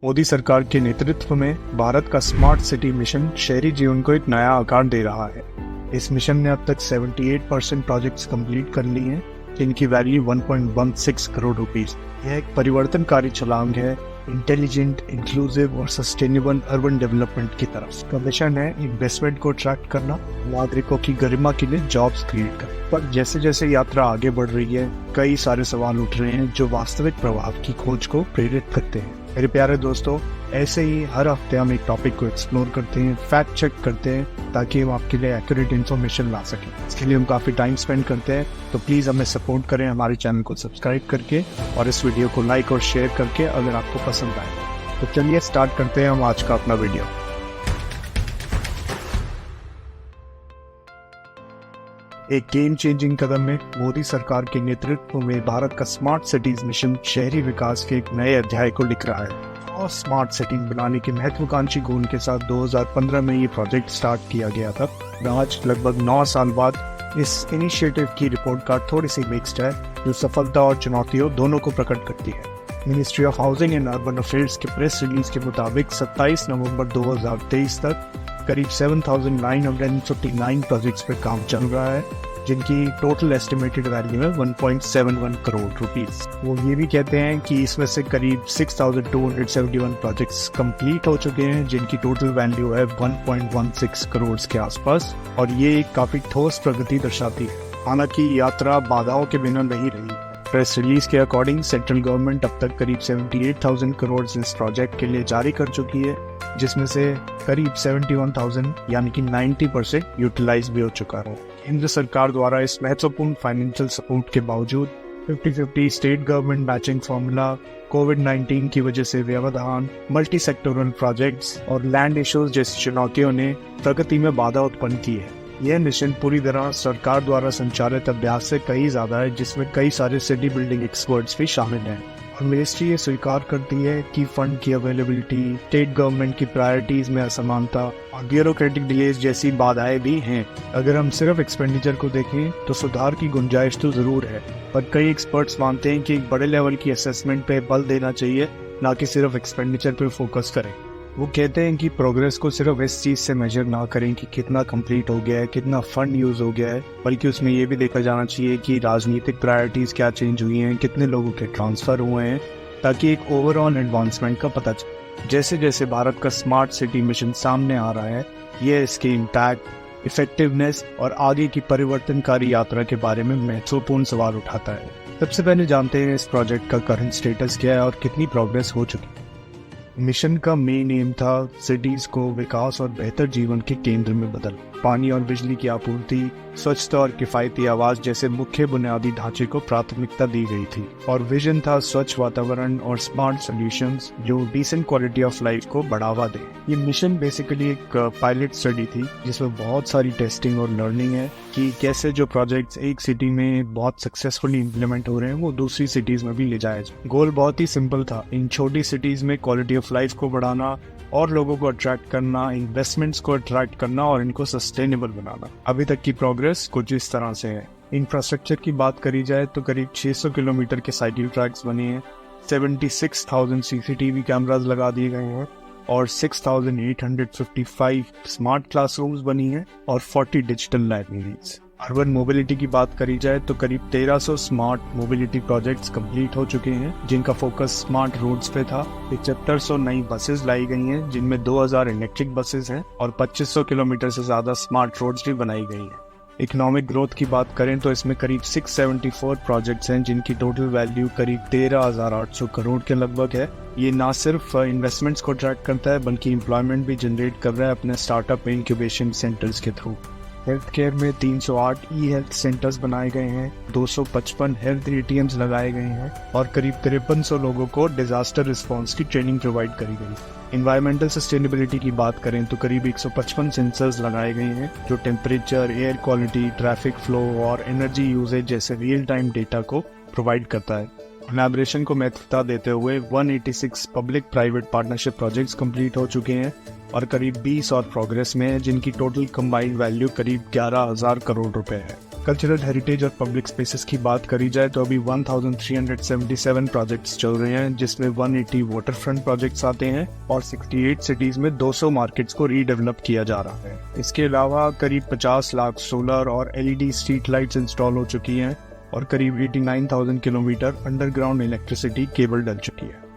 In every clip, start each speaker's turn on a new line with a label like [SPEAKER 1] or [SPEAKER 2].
[SPEAKER 1] मोदी सरकार के नेतृत्व में भारत का स्मार्ट सिटी मिशन शहरी जीवन को एक नया आकार दे रहा है। इस मिशन ने अब तक 78% प्रोजेक्ट्स कंप्लीट कर ली हैं, जिनकी वैल्यू 1.16 करोड़ रुपीस। यह एक परिवर्तनकारी छलांग है इंटेलिजेंट, इंक्लूसिव और सस्टेनेबल अर्बन डेवलपमेंट की तरफ। इसका मिशन है इन्वेस्टमेंट को अट्रैक्ट करना, नागरिकों की गरिमा के लिए जॉब्स क्रिएट करना। पर जैसे जैसे यात्रा आगे बढ़ रही है, कई सारे सवाल उठ रहे हैं जो वास्तविक प्रभाव की खोज को प्रेरित करते हैं। मेरे प्यारे दोस्तों, ऐसे ही हर हफ्ते हम एक टॉपिक को एक्सप्लोर करते हैं, फैक्ट चेक करते हैं, ताकि हम आपके लिए एक्यूरेट इन्फॉर्मेशन ला सकें। इसके लिए हम काफ़ी टाइम स्पेंड करते हैं, तो प्लीज़ हमें सपोर्ट करें हमारे चैनल को सब्सक्राइब करके और इस वीडियो को लाइक और शेयर करके अगर आपको पसंद आए। तो चलिए स्टार्ट करते हैं हम आज का अपना वीडियो। एक गेम चेंजिंग कदम में मोदी सरकार के नेतृत्व में भारत का स्मार्ट सिटीज मिशन शहरी विकास के एक नए अध्याय को लिख रहा है। और स्मार्ट सिटी बनाने की महत्वाकांक्षी गोल के साथ 2015 में ये प्रोजेक्ट स्टार्ट किया गया था। आज लगभग 9 साल बाद इस इनिशिएटिव की रिपोर्ट कार्ड थोड़ी सी मिक्स्ड है, जो सफलता और चुनौतियों दोनों को प्रकट करती है। Ministry of housing and urban affairs के प्रेस रिलीज के मुताबिक 27 नवंबर 2023 तक करीब 7,959 प्रोजेक्ट्स पर काम चल रहा है, जिनकी टोटल एस्टिमेटेड वैल्यू है 1.71 करोड़ रुपीस। वो ये भी कहते हैं कि इसमें से करीब 6,271 प्रोजेक्ट्स कंप्लीट हो चुके हैं, जिनकी टोटल वैल्यू है 1.16 करोड़ के आसपास, और ये एक काफी ठोस प्रगति दर्शाती है। हालांकि यात्रा बाधाओं के बिना नहीं रही। प्रेस रिलीज के अकॉर्डिंग सेंट्रल गवर्नमेंट अब तक करीब 78,000 करोड़ इस प्रोजेक्ट के लिए जारी कर चुकी है, जिसमें से करीब 71,000 यानी कि 90% यूटिलाइज भी हो चुका है। केंद्र सरकार द्वारा इस महत्वपूर्ण फाइनेंशियल सपोर्ट के बावजूद 50-50 स्टेट गवर्नमेंट मैचिंग फॉर्मूला, कोविड-19 की वजह से व्यवधान, मल्टी सेक्टोरल प्रोजेक्ट्स और लैंड इश्यूज जैसी चुनौतियों ने प्रगति में बाधा उत्पन्न की है। यह मिशन पूरी तरह सरकार द्वारा संचालित अभ्यास से कहीं ज्यादा है, जिसमें कई सारे सिटी बिल्डिंग एक्सपर्ट्स भी शामिल हैं। और मिनिस्ट्री ये स्वीकार करती है कि फंड की अवेलेबिलिटी, स्टेट गवर्नमेंट की प्रायोरिटीज में असमानता और ब्यूरोक्रेटिक डिलेज जैसी बाधाएं भी हैं। अगर हम सिर्फ एक्सपेंडिचर को देखें तो सुधार की गुंजाइश तो जरूर है, पर कई एक्सपर्ट्स मानते हैं कि एक बड़े लेवल की असेसमेंट पे बल देना चाहिए, ना कि सिर्फ एक्सपेंडिचर पे फोकस करें। वो कहते हैं कि प्रोग्रेस को सिर्फ इस चीज से मेजर ना करें कि कितना कंप्लीट हो गया है, कितना फंड यूज हो गया है, बल्कि उसमें ये भी देखा जाना चाहिए कि राजनीतिक प्रायोरिटीज क्या चेंज हुई हैं, कितने लोगों के ट्रांसफर हुए हैं, ताकि एक ओवरऑल एडवांसमेंट का पता चले। जैसे जैसे भारत का स्मार्ट सिटी मिशन सामने आ रहा है, ये इसके इम्पैक्ट, इफेक्टिवनेस और आगे की परिवर्तनकारी यात्रा के बारे में महत्वपूर्ण सवाल उठाता है। सबसे पहले जानते हैं इस प्रोजेक्ट का करंट स्टेटस क्या है और कितनी प्रोग्रेस हो चुकी है। मिशन का मेन एम था सिटीज को विकास और बेहतर जीवन के केंद्र में बदल। पानी और बिजली की आपूर्ति, स्वच्छता और किफायती आवास जैसे मुख्य बुनियादी ढांचे को प्राथमिकता दी गई थी, और विजन था स्वच्छ वातावरण और स्मार्ट सॉल्यूशंस जो डिसेंट क्वालिटी ऑफ लाइफ को बढ़ावा दे। ये मिशन बेसिकली एक पायलट स्टडी थी, जिसमें बहुत सारी टेस्टिंग और लर्निंग है कि कैसे जो प्रोजेक्ट्स एक सिटी में बहुत सक्सेसफुली इम्प्लीमेंट हो रहे हैं वो दूसरी सिटीज में भी ले जाया जाए। गोल बहुत ही सिंपल था, इन छोटी सिटीज में क्वालिटी ऑफ लाइफ को बढ़ाना और लोगों को अट्रैक्ट करना, इन्वेस्टमेंट्स को अट्रैक्ट करना और इनको सस्टेनेबल बनाना। अभी तक की प्रोग्रेस कुछ इस तरह से है। इंफ्रास्ट्रक्चर की बात करी जाए तो करीब 600 किलोमीटर के साइकिल ट्रैक्स बने हैं, 76,000 सीसीटीवी कैमरास लगा दिए गए हैं और 6,855 स्मार्ट क्लासरूम्स बनी हैं और 40 डिजिटल लाइब्रेरीज। अर्बन मोबिलिटी की बात करी जाए तो करीब 1300 स्मार्ट मोबिलिटी प्रोजेक्ट्स कंप्लीट हो चुके हैं, जिनका फोकस स्मार्ट रोड्स पे था। 7500 नई बसेस लाई गई हैं, जिनमें 2000 इलेक्ट्रिक बसेस हैं और 2500 किलोमीटर से ज्यादा स्मार्ट रोड्स भी बनाई गई हैं। इकोनॉमिक ग्रोथ की बात करें तो इसमें करीब 674 प्रोजेक्ट्स हैं, जिनकी टोटल वैल्यू करीब 13,800 करोड़ के लगभग है। ये ना सिर्फ इन्वेस्टमेंट्स को अट्रैक्ट करता है, बल्कि एम्प्लॉयमेंट भी जनरेट कर रहा है अपने स्टार्टअप इंक्यूबेशन सेंटर्स के थ्रू। हेल्थ केयर में 308 ई हेल्थ सेंटर्स बनाए गए हैं, 255 हेल्थ एटीएम्स लगाए गए हैं और करीब 5300 लोगों को डिजास्टर रिस्पांस की ट्रेनिंग प्रोवाइड करी गई। एनवायरमेंटल सस्टेनेबिलिटी की बात करें तो करीब 155 सेंसर्स लगाए गए हैं, जो temperature, air quality, traffic flow और एनर्जी यूजेज जैसे रियल टाइम डेटा को प्रोवाइड करता है। कोलैबोरेशन को महत्वता देते हुए 186 public private partnership projects complete हो चुके हैं और करीब 20 और प्रोग्रेस में हैं, जिनकी टोटल कंबाइंड वैल्यू करीब 11,000 करोड़ रुपए है। कल्चरल हेरिटेज और पब्लिक स्पेसेस की बात करी जाए तो अभी 1377 प्रोजेक्ट्स चल रहे हैं, जिसमें 180 वाटर फ्रंट प्रोजेक्ट्स आते हैं और 68 सिटीज में 200 मार्केट्स को रीडेवलप किया जा रहा है। इसके अलावा करीब 50 लाख सोलर और LED स्ट्रीट लाइट्स इंस्टॉल हो चुकी हैं और करीब 89,000 किलोमीटर अंडरग्राउंड इलेक्ट्रिसिटी केबल डल चुकी है।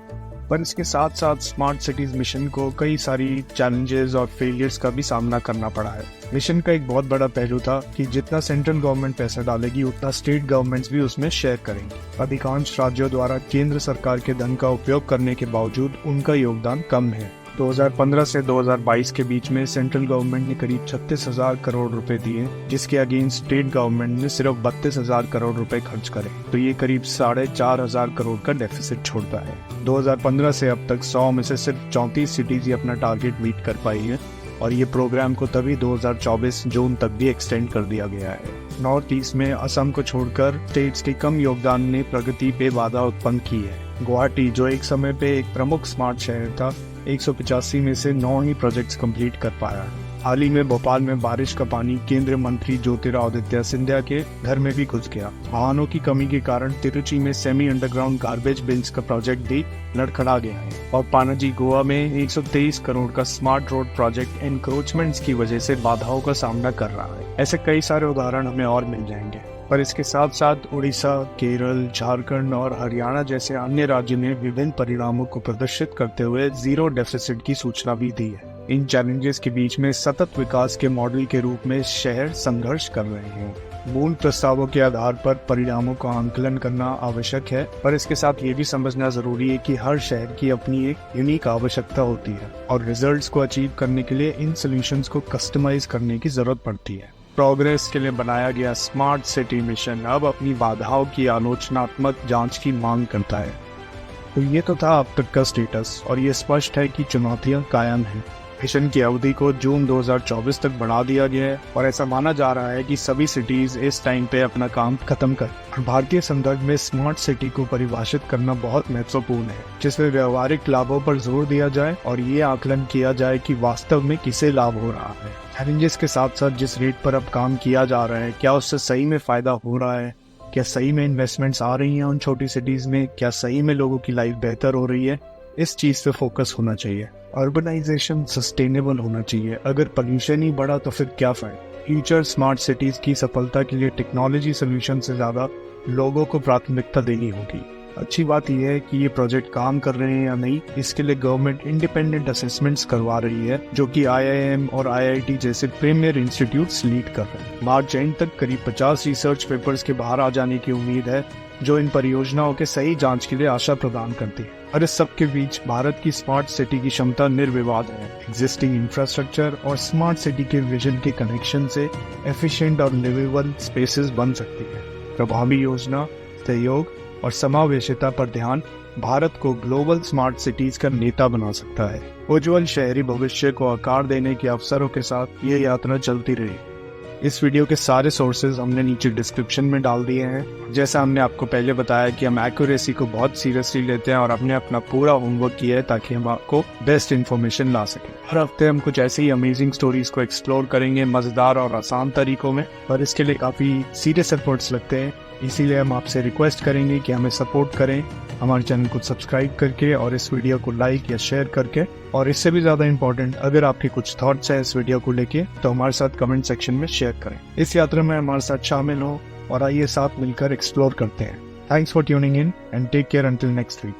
[SPEAKER 1] पर इसके साथ साथ स्मार्ट सिटीज मिशन को कई सारी चैलेंजेस और फेलियर्स का भी सामना करना पड़ा है। मिशन का एक बहुत बड़ा पहलू था कि जितना सेंट्रल गवर्नमेंट पैसा डालेगी उतना स्टेट गवर्नमेंट्स भी उसमें शेयर करेंगी। अधिकांश राज्यों द्वारा केंद्र सरकार के धन का उपयोग करने के बावजूद उनका योगदान कम है। 2015 से 2022 के बीच में सेंट्रल गवर्नमेंट ने करीब 36,000 करोड़ रुपए दिए, जिसके अगेंस्ट स्टेट गवर्नमेंट ने सिर्फ 32,000 करोड़ रुपए खर्च करे, तो ये करीब 4,500 करोड़ का डेफिसिट छोड़ता है। 2015 से अब तक 100 में से सिर्फ 34 सिटीज ही अपना टारगेट मीट कर पाई है और ये प्रोग्राम को तभी 2024 जून तक भी एक्सटेंड कर दिया गया है। नॉर्थ ईस्ट में असम को छोड़कर स्टेट्स के कम योगदान ने प्रगति पे बाधा उत्पन्न की है। गुवाहाटी, जो एक समय पे एक प्रमुख स्मार्ट शहर था, 185 में से 9 ही प्रोजेक्ट्स कंप्लीट कर पाया। हाल ही में भोपाल में बारिश का पानी केंद्रीय मंत्री ज्योतिरादित्य सिंधिया के घर में भी घुस गया। वाहनों की कमी के कारण तिरुचि में सेमी अंडरग्राउंड गार्बेज बिल्स का प्रोजेक्ट भी लड़खड़ा गया है और पानाजी, गोवा में 123 करोड़ का स्मार्ट रोड प्रोजेक्ट एनक्रोचमेंट्स की वजह से बाधाओं का सामना कर रहा है। ऐसे कई सारे उदाहरण हमें और मिल जाएंगे। पर इसके साथ साथ उड़ीसा, केरल, झारखंड और हरियाणा जैसे अन्य राज्यों ने विभिन्न परिणामों को प्रदर्शित करते हुए जीरो डेफिसिट की सूचना भी दी है। इन चैलेंजेस के बीच में सतत विकास के मॉडल के रूप में शहर संघर्ष कर रहे हैं। मूल प्रस्तावों के आधार पर परिणामों का आंकलन करना आवश्यक है, पर इसके साथ ये भी समझना जरूरी है कि हर शहर की अपनी एक यूनिक आवश्यकता होती है और रिजल्ट्स को अचीव करने के लिए इन सॉल्यूशंस को कस्टमाइज करने की जरूरत पड़ती है। प्रोग्रेस के लिए बनाया गया स्मार्ट सिटी मिशन अब अपनी बाधाओं की आलोचनात्मक जांच की मांग करता है। तो ये तो था अब तक का स्टेटस और ये स्पष्ट है कि चुनौतियां कायम हैं। मिशन की अवधि को जून 2024 तक बढ़ा दिया गया है और ऐसा माना जा रहा है कि सभी सिटीज इस टाइम पे अपना काम खत्म कर। भारतीय संदर्भ में स्मार्ट सिटी को परिभाषित करना बहुत महत्वपूर्ण है, जिसमें व्यवहारिक लाभों पर जोर दिया जाए और ये आकलन किया जाए कि वास्तव में किसे लाभ हो रहा है। चैलेंजेस के साथ साथ जिस रेट पर अब काम किया जा रहा है, क्या उससे सही में फायदा हो रहा है, क्या सही में इन्वेस्टमेंट्स आ रही हैं उन छोटी सिटीज में, क्या सही में लोगों की लाइफ बेहतर हो रही है, इस चीज पे फोकस होना चाहिए। अर्बनाइजेशन सस्टेनेबल होना चाहिए। अगर पोल्यूशन ही बढ़ा तो फिर क्या फायदा। फ्यूचर स्मार्ट सिटीज की सफलता के लिए टेक्नोलॉजी सोल्यूशन से ज्यादा लोगों को प्राथमिकता देनी होगी। अच्छी बात यह है कि ये प्रोजेक्ट काम कर रहे हैं या नहीं, इसके लिए गवर्नमेंट इंडिपेंडेंट असेसमेंट्स करवा रही है, जो कि IIM और IIT जैसे प्रीमियर इंस्टीट्यूट्स लीड कर रहे हैं। मार्च एंड तक करीब 50 रिसर्च पेपर्स के बाहर आ जाने की उम्मीद है, जो इन परियोजनाओं के सही जांच के लिए आशा प्रदान करती है। और इस सब के बीच भारत की स्मार्ट सिटी की क्षमता निर्विवाद है। एग्जिस्टिंग इंफ्रास्ट्रक्चर और स्मार्ट सिटी के विजन के कनेक्शन से एफिशिएंट और लिवेबल स्पेसेस बन सकती है। प्रभावी योजना, सहयोग और समावेशिता पर ध्यान भारत को ग्लोबल स्मार्ट सिटीज का नेता बना सकता है। उज्जवल शहरी भविष्य को आकार देने के अवसरों के साथ ये यात्रा चलती रही। इस वीडियो के सारे सोर्सेज हमने नीचे डिस्क्रिप्शन में डाल दिए हैं। जैसा हमने आपको पहले बताया कि हम एक्यूरेसी को बहुत सीरियसली लेते हैं और हमने अपना पूरा होमवर्क किया है ताकि हम आपको बेस्ट इन्फॉर्मेशन ला सकें। हर हफ्ते हम कुछ ऐसी ही अमेजिंग स्टोरीज को एक्सप्लोर करेंगे मजेदार और आसान तरीकों में, और इसके लिए काफी सीरियस एफर्ट्स लगते हैं। इसीलिए हम आपसे रिक्वेस्ट करेंगे कि हमें सपोर्ट करें हमारे चैनल को सब्सक्राइब करके और इस वीडियो को लाइक या शेयर करके। और इससे भी ज्यादा इम्पोर्टेंट, अगर आपके कुछ थॉट्स हैं इस वीडियो को लेके तो हमारे साथ कमेंट सेक्शन में शेयर करें। इस यात्रा में हमारे साथ शामिल हो और आइए साथ मिलकर एक्सप्लोर करते हैं। Thanks for tuning in and take care until next week.